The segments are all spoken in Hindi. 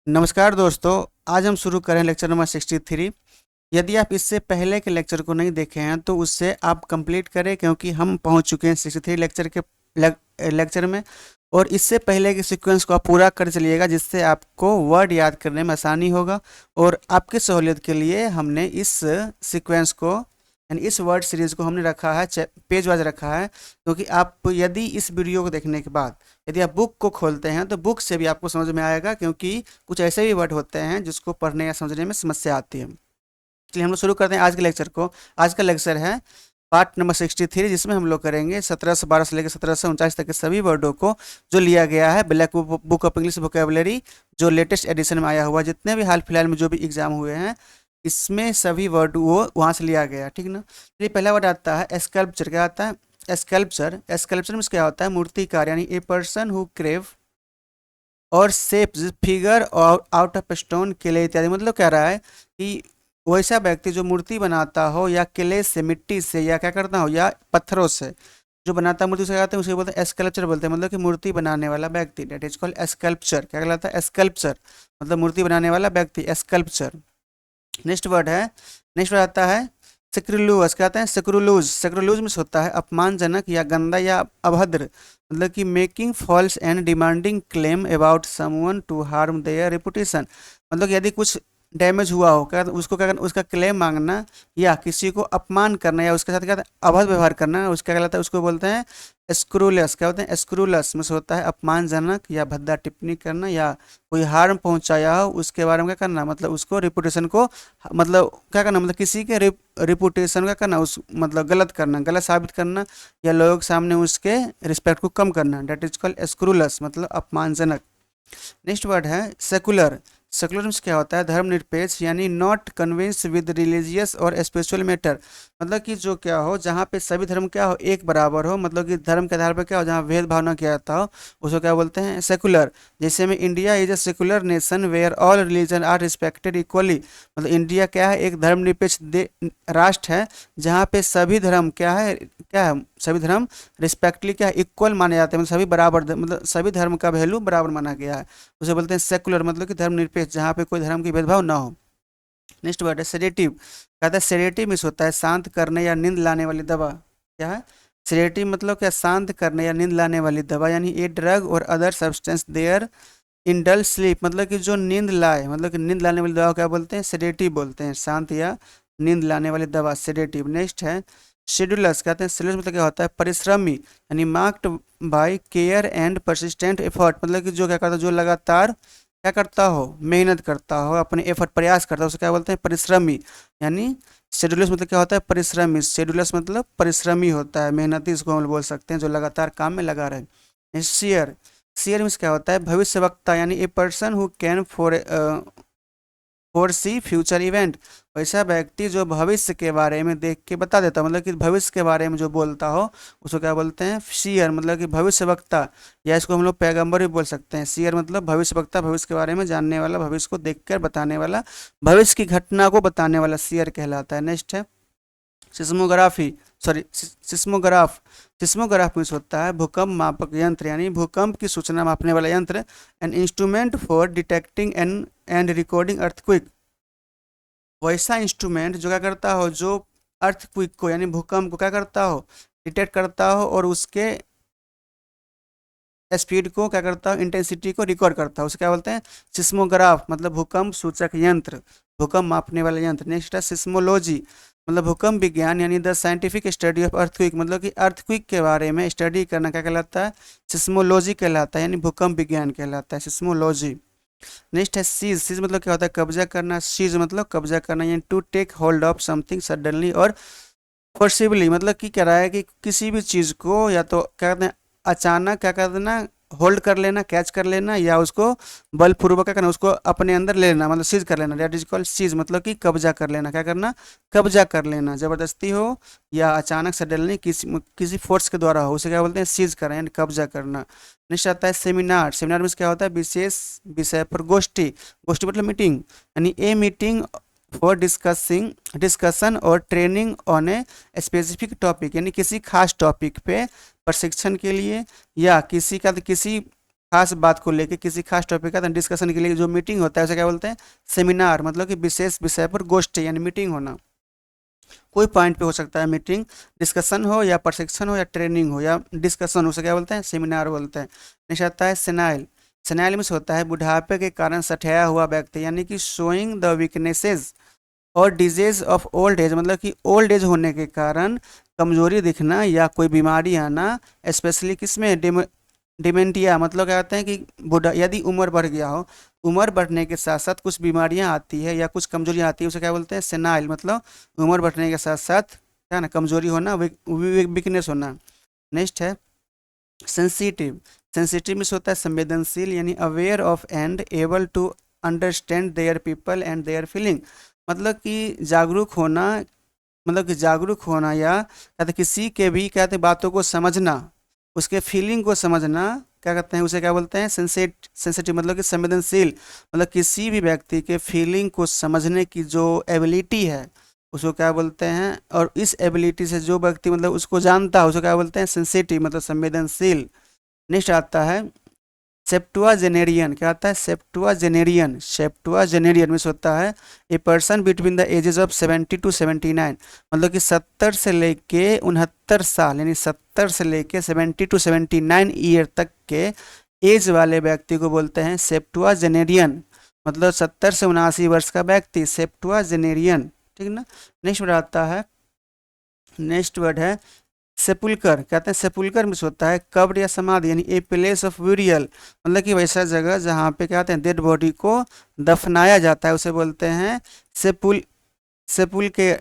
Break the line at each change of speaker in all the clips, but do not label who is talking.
नमस्कार दोस्तों। आज हम शुरू करें लेक्चर नंबर 63। यदि आप इससे पहले के लेक्चर को नहीं देखे हैं तो उससे आप कंप्लीट करें, क्योंकि हम पहुंच चुके हैं 63 लेक्चर के लेक्चर में। और इससे पहले के सीक्वेंस को आप पूरा कर चलिएगा, जिससे आपको वर्ड याद करने में आसानी होगा। और आपकी सहूलियत के लिए हमने इस सीक्वेंस को यानी इस वर्ड सीरीज़ को हमने रखा है, पेज वाइज रखा है, क्योंकि आप यदि इस वीडियो को देखने के बाद यदि आप बुक को खोलते हैं तो बुक से भी आपको समझ में आएगा, क्योंकि कुछ ऐसे भी वर्ड होते हैं जिसको पढ़ने या समझने में समस्या आती है। इसलिए हम लोग शुरू करते हैं आज के लेक्चर को। आज का लेक्चर है पार्ट नंबर 63, जिसमें हम लोग करेंगे 1712 से लेकर 1749 तक के सभी वर्डों को जो लिया गया है black book of English vocabulary, जो लेटेस्ट एडिशन में आया हुआ, जितने भी हाल फिलहाल में जो भी एग्जाम हुए हैं, इसमें सभी वर्ड वो वहाँ से लिया गया, ठीक ना। चलिए, पहला वर्ड आता है स्कल्पचर। क्या आता है? स्कल्पचर। स्कल्पचर में क्या होता है? मूर्तिकार, यानी ए पर्सन हु क्रेव और शेप फिगर और आउट ऑफ स्टोन, क्ले इत्यादि। मतलब कह रहा है कि वैसा व्यक्ति जो मूर्ति बनाता हो या क्ले से, मिट्टी से, या क्या करता हो, या पत्थरों से जो बनाता है मूर्ति से कहते हैं, उसे बोलते हैं स्कल्पचर बोलते हैं। मतलब कि मूर्ति बनाने वाला व्यक्ति, डेट इज कॉल्ड स्कल्पचर। क्या कहलाता है? स्कल्पचर मतलब मूर्ति बनाने वाला व्यक्ति, स्कल्पचर। नेक्स्ट वर्ड आता है सेक्रुलूस। कहते हैं सेक्रुलूज। सेक्रुलूज में होता है अपमानजनक या गंदा या अभद्र। मतलब कि making false and demanding claim about someone to harm their reputation. मतलब कि यदि कुछ डैमेज हुआ हो, क्या उसको क्या करना, उसका क्लेम मांगना, या किसी को अपमान करना, या उसके साथ क्या अभद्र व्यवहार करना, उसका क्या कहलाता है? उसको बोलते हैं स्क्रूलस। क्या होते हैं? स्क्रूलस में से होता है अपमानजनक या भद्दा टिप्पणी करना, या कोई हार्म पहुंचाया हो उसके बारे में क्या करना, मतलब उसको रिपुटेशन को, मतलब क्या करना, मतलब किसी के रिपुटेशन का करना, उस मतलब गलत करना, गलत साबित करना, या लोगों के सामने उसके रिस्पेक्ट को कम करना, डेट इज कॉल्ड स्क्रूलस मतलब अपमानजनक। नेक्स्ट वर्ड है सेकुलर। सेकुलर में क्या होता है? धर्मनिरपेक्ष, यानी नॉट कन्विंस विद रिलीजियस और स्पिरिचुअल मैटर। मतलब कि जो क्या हो, जहाँ पे सभी धर्म क्या हो, एक बराबर हो, मतलब कि धर्म के आधार पर क्या हो, जहाँ भेदभाव न किया जाता हो, उसको क्या बोलते हैं? सेकुलर। जैसे में India is a secular nation where all religion are respected equally. मतलब इंडिया क्या है? एक धर्मनिरपेक्ष राष्ट्र है, जहाँ पे सभी धर्म क्या है, सभी धर्म रिस्पेक्टली क्या है, इक्वल माने जाते हैं, मतलब सभी बराबर, मतलब सभी धर्म का वैल्यू बराबर माना गया है। उसे बोलते हैं सेकुलर, मतलब कि धर्मनिरपेक्ष, जहाँ पे कोई धर्म की भेदभाव ना हो। नेक्स्ट वर्ड है सेडेटिव। कहता है सेडेटिव मिस होता है शांत करने या नींद लाने वाली दवा। क्या है सेडेटिव? मतलब क्या? शांत करने या नींद लाने वाली दवा, यानी ए ड्रग और other substance there in dull sleep. मतलब कि जो नींद लाए, मतलब कि नींद लाने वाली दवा को क्या बोलते हैं? सेडेटिव बोलते हैं, शांत या नींद लाने वाली दवा, सेडेटिव। नेक्स्ट है शेड्यूलस। कहते हैं शेड्यूलस मतलब क्या होता है? परिश्रमी, यानी marked by care and persistent effort. मतलब कि जो क्या करता है, जो लगातार क्या करता हो, मेहनत करता हो, अपने एफर्ट प्रयास करता हो, उसे क्या बोलते हैं? परिश्रमी। यानी शेड्यूलस मतलब क्या होता है? परिश्रमी। शेड्यूलस मतलब परिश्रमी होता है, मेहनती, इसको हम बोल सकते हैं, जो लगातार काम में लगा रहे। शेयर। शेयर मीन्स क्या होता है? भविष्य वक्ता, यानी a person who can foresee future event. वैसा व्यक्ति जो भविष्य के बारे में देख के बता देता, मतलब कि भविष्य के बारे में जो बोलता हो, उसको क्या बोलते हैं? सीयर। मतलब कि भविष्य वक्ता, या इसको हम लोग पैगंबर भी बोल सकते हैं। सीयर मतलब भविष्य वक्ता, भविष्य के बारे में जानने वाला, भविष्य को देखकर बताने वाला, भविष्य की घटना को बताने वाला सीयर कहलाता है। नेक्स्ट है seismography, sorry seismograph. Seismograph means होता है भूकंप मापक यंत्र, यानी भूकंप की सूचना मापने वाला यंत्र। An instrument for detecting and recording earthquake. वैसा इंस्ट्रूमेंट जो क्या करता हो, जो अर्थक्विक को, यानी भूकंप को क्या करता हो, डिटेक्ट करता हो, और उसके स्पीड को क्या करता हो, इंटेंसिटी को रिकॉर्ड करता हो, उसे क्या बोलते हैं? सिस्मोग्राफ मतलब भूकंप सूचक यंत्र, भूकंप मापने वाला यंत्र। नेक्स्ट है सिस्मोलॉजी, मतलब भूकंप विज्ञान, यानी the scientific study of earthquake. मतलब कि अर्थक्विक के बारे में स्टडी करना क्या कहलाता है? सिस्मोलॉजी कहलाता है, यानी भूकंप विज्ञान कहलाता है, सिस्मोलॉजी। नेक्स्ट है सीज। सीज मतलब क्या होता है? कब्जा करना। सीज मतलब कब्जा करना, यानी to take hold of something suddenly और फोर्सिबली। मतलब कि कह रहा है कि किसी भी चीज़ को या तो क्या कहते हैं, अचानक क्या कर देना, होल्ड कर लेना, कैच कर लेना, या उसको बलपूर्वक क्या करना, उसको अपने अंदर ले लेना, मतलब सीज कर लेना, डेट इज कॉल्ड सीज। मतलब कि कब्जा कर लेना। क्या करना? कब्जा कर लेना, जबरदस्ती हो या अचानक सडनली किसी किसी फोर्स के द्वारा हो, उसे क्या बोलते हैं? सीज करना, यानी कब्जा करना। नेक्स्ट आता है सेमिनार। सेमिनार में क्या होता है? विशेष विषय पर गोष्ठी। गोष्ठी मतलब मीटिंग, यानी ए मीटिंग फॉर डिस्कशन और training on a specific topic, यानी किसी खास टॉपिक पे प्रशिक्षण के लिए, या किसी खास बात को लेके, किसी खास टॉपिक का डिस्कशन के लिए जो मीटिंग होता है उसे क्या बोलते हैं? सेमिनार। मतलब कि विशेष विषय पर गोष्ठी यानी मीटिंग होना। कोई पॉइंट पे हो सकता है मीटिंग, डिस्कशन हो या प्रशिक्षण हो या ट्रेनिंग हो या डिस्कशन, उसे क्या बोलते हैं? सेमिनार बोलते हैं। नेक्स्ट आता है सेनाइल। सेनाइल मीन्स होता है बुढ़ापे के कारण सठिया हुआ व्यक्ति, यानी कि शोइंग द वीकनेसेस और डिजीज ऑफ ओल्ड एज, मतलब कि ओल्ड एज होने के कारण कमजोरी दिखना या कोई बीमारी आना, स्पेशली किसमें? डिमेंटिया। मतलब क्या कहते हैं कि बुढ़ा, यदि उम्र बढ़ गया हो, उम्र बढ़ने के साथ साथ कुछ बीमारियां आती है या कुछ कमजोरियां आती है, उसे क्या बोलते हैं? सेनाइल। मतलब उम्र बढ़ने के साथ साथ क्या ना, कमजोरी होना, वीकनेस होना। नेक्स्ट है सेंसिटिव। सेंसिटिव मीन्स होता है संवेदनशील, यानी aware of and able to understand their people and their feeling. मतलब कि जागरूक होना, मतलब कि जागरूक होना या कहते किसी के भी कहते बातों को समझना, उसके फीलिंग को समझना, क्या कहते हैं? उसे क्या बोलते हैं? सेंसिटिव। मतलब कि संवेदनशील, मतलब किसी भी व्यक्ति के फीलिंग को समझने की जो एबिलिटी है उसको क्या बोलते हैं? और इस एबिलिटी से जो व्यक्ति मतलब उसको जानता है उसे क्या बोलते हैं? सेंसिटिव, मतलब संवेदनशील। नेक्स्ट आता है सेप्टुआजेनेरियन। क्या आता है? सेप्टुआजेनेरियन। सेप्टुआजेनेरियन मीन्स होता है a person between the ages of 70 to 79। मतलब कि 70 से लेके 69 साल, यानी 70 से लेके 70 to 79 ईयर तक के एज वाले व्यक्ति को बोलते हैं सेप्टुआजेनेरियन। मतलब 70 से 79 वर्ष का व्यक्ति, सेप्टुआजेनेरियन। ठीक ना। नेक्स्ट वर्ड आता है, नेक्स्ट वर्ड है सेपुलकर। कहते हैं सेपुलकर में होता है कब्र या समाधि, यानी ए प्लेस ऑफ ब्यूरियल। मतलब कि वैसा जगह जहाँ पे क्या कहते हैं? डेड बॉडी को दफनाया जाता है, उसे बोलते हैं सेपुल सेपुल के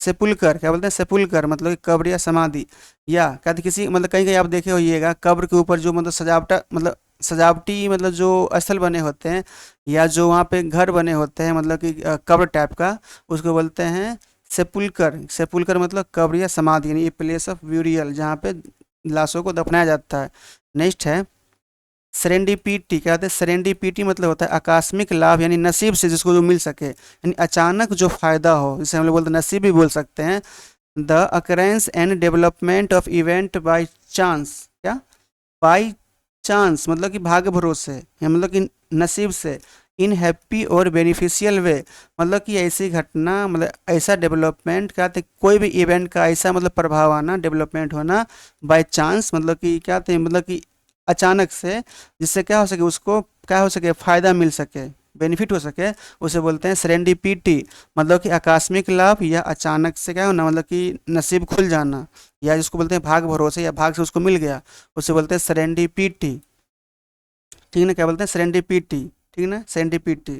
सेपुलकर। क्या बोलते हैं? सेपुलकर। मतलब कि कब्र या समाधि। या कहते किसी, मतलब कहीं कहीं आप देखे होइएगा कब्र के ऊपर जो मतलब सजावटा, मतलब सजावटी, मतलब जो स्थल बने होते हैं या जो वहाँ पे घर बने होते हैं, मतलब कि कब्र टाइप का, उसको बोलते हैं सेपुलकर। सेपुलकर मतलब कब्र या समाधि, यानी ए प्लेस ऑफ ब्यूरियल, जहाँ पे लाशों को दफनाया जाता है। नेक्स्ट है सेरेंडिपिटी। क्या कहते हैं? सेरेंडिपिटी मतलब होता है आकस्मिक लाभ, यानी नसीब से जिसको जो मिल सके, यानी अचानक जो फायदा हो, जिसे हम लोग बोलते हैं नसीब भी बोल सकते हैं। The occurrence and development of event by chance. क्या? बाय चांस, मतलब कि भाग्य भरोसे, या मतलब कि नसीब से। इन हैप्पी और बेनिफिशियल वे, मतलब कि ऐसी घटना, मतलब ऐसा डेवलपमेंट, क्या थे? कोई भी इवेंट का ऐसा मतलब प्रभाव आना, डेवलपमेंट होना बाय चांस, मतलब कि क्या थे? मतलब कि अचानक से, जिससे क्या हो सके, उसको क्या हो सके? फायदा मिल सके, बेनिफिट हो सके, उसे बोलते हैं सेरेंडिपिटी। मतलब कि आकस्मिक लाभ या अचानक से क्या होना, मतलब कि नसीब खुल जाना, या जिसको बोलते हैं भाग भरोसे, या भाग से उसको मिल गया, उसे बोलते हैं सेरेंडिपिटी। ठीक ना। क्या बोलते हैं? सेरेंडिपिटी। ठीक ना, सेरेंडिपिटी।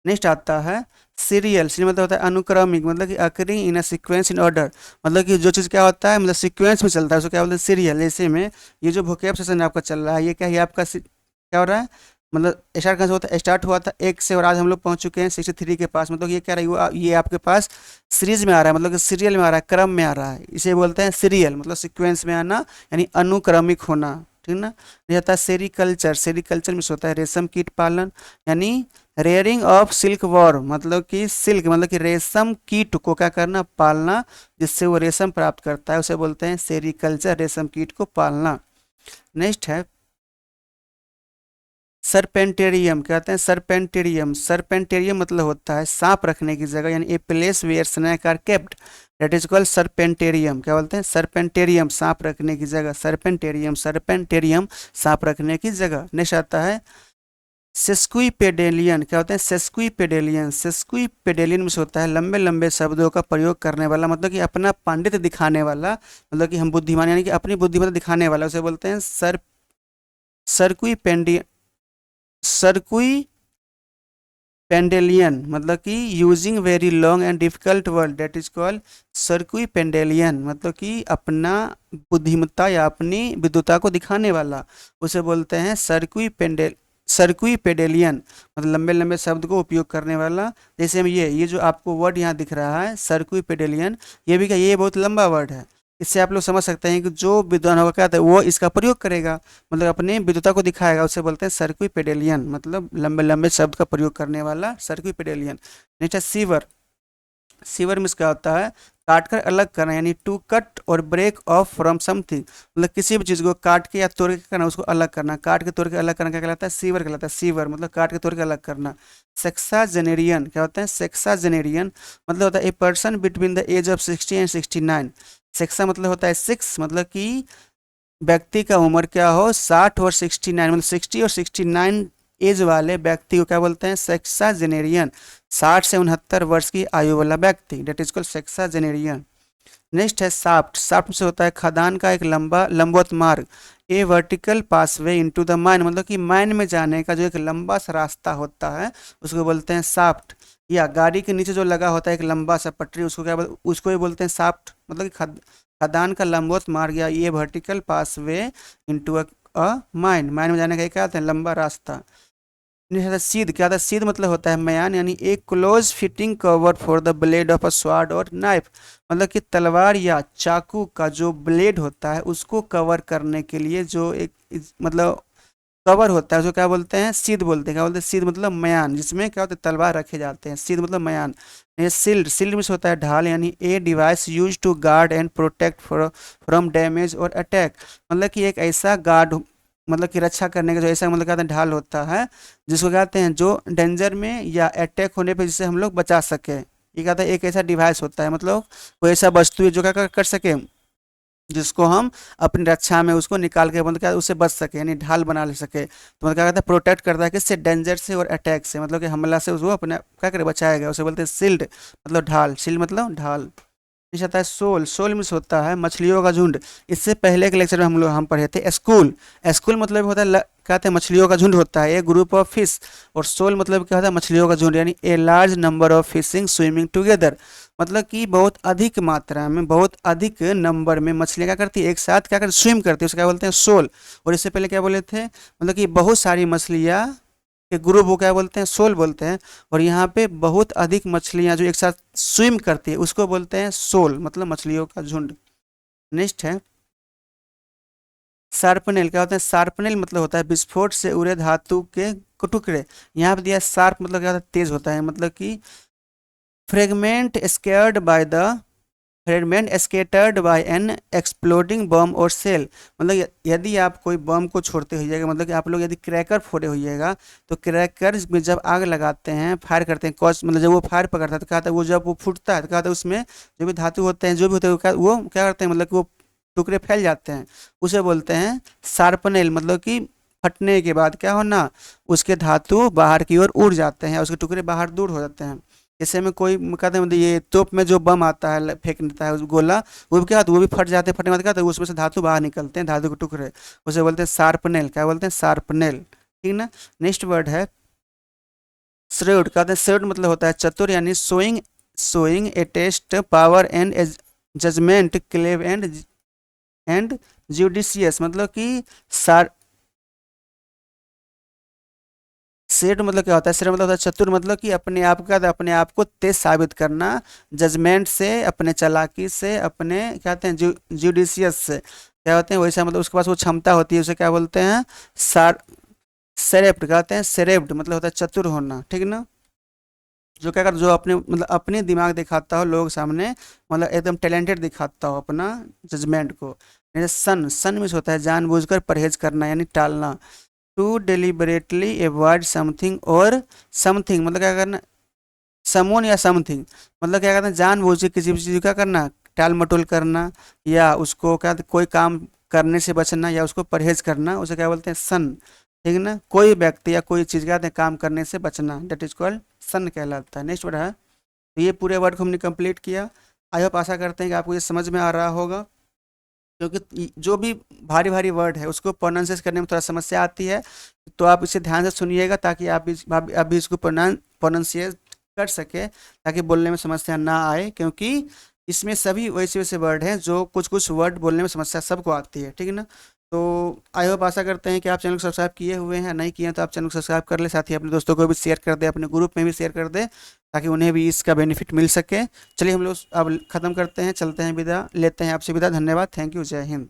नेक्स्ट आता है सीरियल। सीरियल मतलब होता है अनुक्रमिक, मतलब कि occurring in a sequence in order. मतलब कि जो चीज़ क्या होता है, मतलब सीक्वेंस में चलता है, उसको क्या बोलते हैं? सीरियल। ऐसे में ये जो वोकैब सेशन आपका चल रहा है, ये क्या है? आपका क्या हो रहा है? मतलब स्टार्ट कहाँ से होता है? स्टार्ट हुआ था 1 से, और आज हम लोग पहुंच चुके हैं 63 के पास। मतलब ये क्या रहा है? ये आपके पास सीरीज में आ रहा है, मतलब कि सीरियल में आ रहा है, क्रम में आ रहा है, इसे बोलते हैं सीरियल। मतलब सीक्वेंस में आना, यानी अनुक्रमिक होना। ठीक ना। ये आता है सेरिकल्चर। सेरिकल्चर में होता है रेशम कीट पालन, यानी रेयरिंग ऑफ सिल्क वॉर्म। मतलब कि सिल्क, मतलब कि रेशम कीट को क्या करना? पालना, जिससे वो रेशम प्राप्त करता है, उसे बोलते हैं सेरिकल्चर, रेशम कीट को पालना। नेक्स्ट है सरपेंटेरियम। कहते हैं सरपेंटेरियम। सरपेंटेरियम मतलब होता है सांप रखने की जगह, यानी a place where snake are kept, that is called serpentarium. क्या बोलते हैं? सरपेंटेरियम, सांप रखने की जगह, सरपेंटेरियम। सरपेंटेरियम, सांप रखने की जगह। नेक्स्ट आता है सेस्क्विपेडेलियन। क्या होते हैं? सेस्क्विपेडेलियन। सेस्क्विपेडेलियन में होता है लंबे लंबे शब्दों का प्रयोग करने वाला, मतलब कि अपना पांडित्य दिखाने वाला, मतलब कि हम बुद्धिमान, यानी कि अपनी बुद्धिमत्ता दिखाने वाला, उसे बोलते हैं सर्क्विपेंडियन। सर्कुई पेंडेलियन, मतलब कि using very long and difficult word, that is called sesquipedalian. मतलब कि अपना बुद्धिमत्ता या अपनी विद्वता को दिखाने वाला, उसे बोलते हैं सर्कुई पेडेलियन। मतलब लंबे लंबे शब्द को उपयोग करने वाला। जैसे हम ये जो आपको वर्ड यहाँ दिख रहा है सर्कुई पेडेलियन, ये भी क्या? ये बहुत लंबा वर्ड है। इससे आप लोग समझ सकते हैं कि जो विद्वान होगा क्या, वो इसका प्रयोग करेगा, मतलब अपने विद्वता को दिखाएगा, उसे बोलते हैं सर्क्विपेडेलियन। मतलब लंबे लंबे शब्द का प्रयोग करने वाला सर्क्विपेडेलियन। नेक्स्ट है सीवर। सीवर में क्या होता है? काट कर अलग करना, यानी टू कट और ब्रेक ऑफ फ्रॉम समथिंग, मतलब किसी भी चीज़ को काट के या तोड़ के करना, उसको अलग करना, काट के तोड़ के अलग करना क्या कहलाता है, सीवर कहलाता है। सीवर मतलब काट के तोड़ के अलग करना। सेक्साजेनेरियन क्या होता है, सेक्साजेनेरियन मतलब होता है a person between the age of 60 and 69। Sexa मतलब होता है 6, मतलब कि व्यक्ति का उम्र क्या हो 60 और 69, मतलब 60 और 69 एज वाले व्यक्ति को क्या बोलते हैं, सेक्साजेनेरियन। 60 से 69 वर्ष की आयु वाला व्यक्ति, डेट इज कॉल्ड सेक्साजेनेरियन। नेक्स्ट है साफ्ट। साफ्ट से होता है खदान का एक लंबा लंबवत मार्ग, ए vertical passway into the mine, मतलब कि माइन में जाने का जो एक लंबा सा रास्ता होता है उसको बोलते हैं साफ्ट। या गाड़ी के नीचे जो लगा होता है एक लंबा सा पटरी, उसको क्या उसको ही बोलते हैं साफ्ट, मतलब कि खदान का लंबवत मार्ग या ये vertical passway into a mine, mine में जाने का क्या होता है, लंबा रास्ता। सीध क्या था, सीध मतलब होता है मयान, यानी एक close fitting cover for the blade of a sword और नाइफ, मतलब कि तलवार या चाकू का जो ब्लेड होता है उसको कवर करने के लिए जो एक मतलब कवर होता है उसको क्या बोलते हैं, सीध बोलते हैं। क्या बोलते हैं, सीध मतलब मयान, जिसमें क्या होता है तलवार रखे जाते हैं, सीध मतलब मयान। ये सिल्ड, सिल्ड में होता है ढाल, यानी a device use to guard and protect from damage और अटैक, मतलब कि एक ऐसा गार्ड, मतलब कि रक्षा करने का जो ऐसा मतलब कहते हैं ढाल होता है जिसको कहते हैं जो डेंजर में या अटैक होने पे जिससे हम लोग बचा सके। ये कहता है एक ऐसा डिवाइस होता है, मतलब कोई ऐसा वस्तु है जो क्या कर सके, जिसको हम अपनी रक्षा में उसको निकाल के मतलब क्या उससे बच सके, यानी ढाल बना ले सके। तो मतलब क्या कहता है प्रोटेक्ट करता है किससे, डेंजर से और अटैक से, मतलब कि हमला से उसको अपने क्या करे बचाएगा, उसे बोलते हैं शिल्ड, मतलब ढाल। शिल्ड मतलब ढाल। नीचे आता है सोल। सोल मीन्स होता है मछलियों का झुंड। इससे पहले के लेक्चर में हम पढ़े थे स्कूल। स्कूल मतलब होता है कहते हैं मछलियों का झुंड होता है, ए ग्रुप ऑफ फिश। और सोल मतलब क्या होता है, मछलियों का झुंड, यानी a large number of fishing swimming together, मतलब कि बहुत अधिक मात्रा में, बहुत अधिक नंबर में मछलियाँ क्या करती है, एक साथ क्या करती, स्विम करती है, उसको क्या बोलते हैं, सोल। और इससे पहले क्या बोले थे, मतलब कि बहुत सारी मछलियाँ के ग्रुप को क्या बोलते हैं, सोल बोलते हैं। और यहाँ पे बहुत अधिक मछलियाँ जो एक साथ स्विम करती है उसको बोलते हैं सोल, मतलब मछलियों का झुंड। नेक्स्ट है शार्पनेल। क्या होता है, शार्पनेल मतलब होता है विस्फोट से उड़े धातु के टुकड़े। यहाँ पे दिया शार्प मतलब क्या होता है, तेज होता है, मतलब कि fragment scared by the fragment scattered by an exploding bomb और सेल, मतलब यदि आप कोई बम को छोड़ते होइएगा, मतलब कि आप लोग यदि क्रैकर फोड़े होइएगा तो क्रैकर में जब आग लगाते हैं, फायर करते हैं, कॉज मतलब जब वो फायर पकड़ता है तो क्या होता है, वो जब वो फूटता है तो क्या होता है उसमें जो भी धातु होते हैं, जो भी होते हैं वो क्या करते हैं, मतलब कि वो टुकड़े फैल जाते हैं, उसे बोलते हैं शार्पनेल। मतलब कि फटने के बाद क्या होना, उसके धातु बाहर की ओर उड़ जाते हैं, उसके टुकड़े बाहर दूर हो जाते हैं। जैसे में कोई कहते हैं मतलब ये तोप में जो बम आता है फेंक देता है उस गोला, वो भी क्या होता है, वो भी फट जाते हैं, फटने के बाद क्या होता है उसमें से धातु बाहर निकलते हैं, धातु के टुकड़े, उसे बोलते हैं शार्पनेल। क्या बोलते हैं, शार्पनेल। ठीक ना। नेक्स्ट वर्ड है श्रेड। कहते हैं श्रेड मतलब होता है चतुर, यानी showing showing a test power and judgement clever and judicious, मतलब कि श्रेष्ठ मतलब क्या होता है, श्रेष्ठ मतलब होता है चतुर, मतलब कि अपने आप का अपने आप को तेज साबित करना, जजमेंट से, अपने चालाकी से, अपने क्या कहते हैं जुडिशियस से क्या होते हैं वैसा, मतलब उसके पास वो क्षमता होती है, उसे क्या बोलते हैं सेरेप्ट। कहते हैं सेरेप्ट मतलब होता है चतुर होना। ठीक ना। जो क्या कर जो अपने मतलब अपने दिमाग दिखाता हो लोगों के सामने, मतलब एकदम टैलेंटेड दिखाता हो अपना जजमेंट को। जैसे सन, सन में होता है जानबूझकर परहेज करना, यानी टालना। टू डेलिबरेटली अवॉइड समथिंग और समथिंग मतलब क्या करना, समोन या समथिंग मतलब क्या करना, जानबूझ के किसी भी चीज़ को क्या करना, टाल मटोल करना, या उसको क्या कोई काम करने से बचना, या उसको परहेज करना, उसे क्या बोलते हैं, सन। ठीक है ना। कोई व्यक्ति या कोई चीज़ क्या काम करने से बचना, डेट इज कॉल्ड सन कहलाता है। नेक्स्ट वर्ड है, तो ये पूरे वर्ड को हमने कंप्लीट किया। आई होप आशा करते हैं कि आपको ये समझ में आ रहा होगा, क्योंकि जो भी भारी भारी वर्ड है उसको प्रोनाउंसिएट करने में थोड़ा समस्या आती है, तो आप इसे ध्यान से सुनिएगा ताकि आप भी इसको प्रोनाउंसिएट कर सके, ताकि बोलने में समस्या ना आए, क्योंकि इसमें सभी वैसे वैसे वर्ड हैं जो कुछ कुछ वर्ड बोलने में समस्या सबको आती है। ठीक है ना। तो आई होप आशा करते हैं कि आप चैनल को सब्सक्राइब किए हुए हैं, नहीं किए हैं तो आप चैनल को सब्सक्राइब कर ले, साथ ही अपने दोस्तों को भी शेयर कर दे, अपने ग्रुप में भी शेयर कर दे, ताकि उन्हें भी इसका बेनिफिट मिल सके। चलिए हम लोग अब ख़त्म करते हैं, चलते हैं, विदा लेते हैं आपसे, विदा। धन्यवाद, थैंक यू, जय हिंद।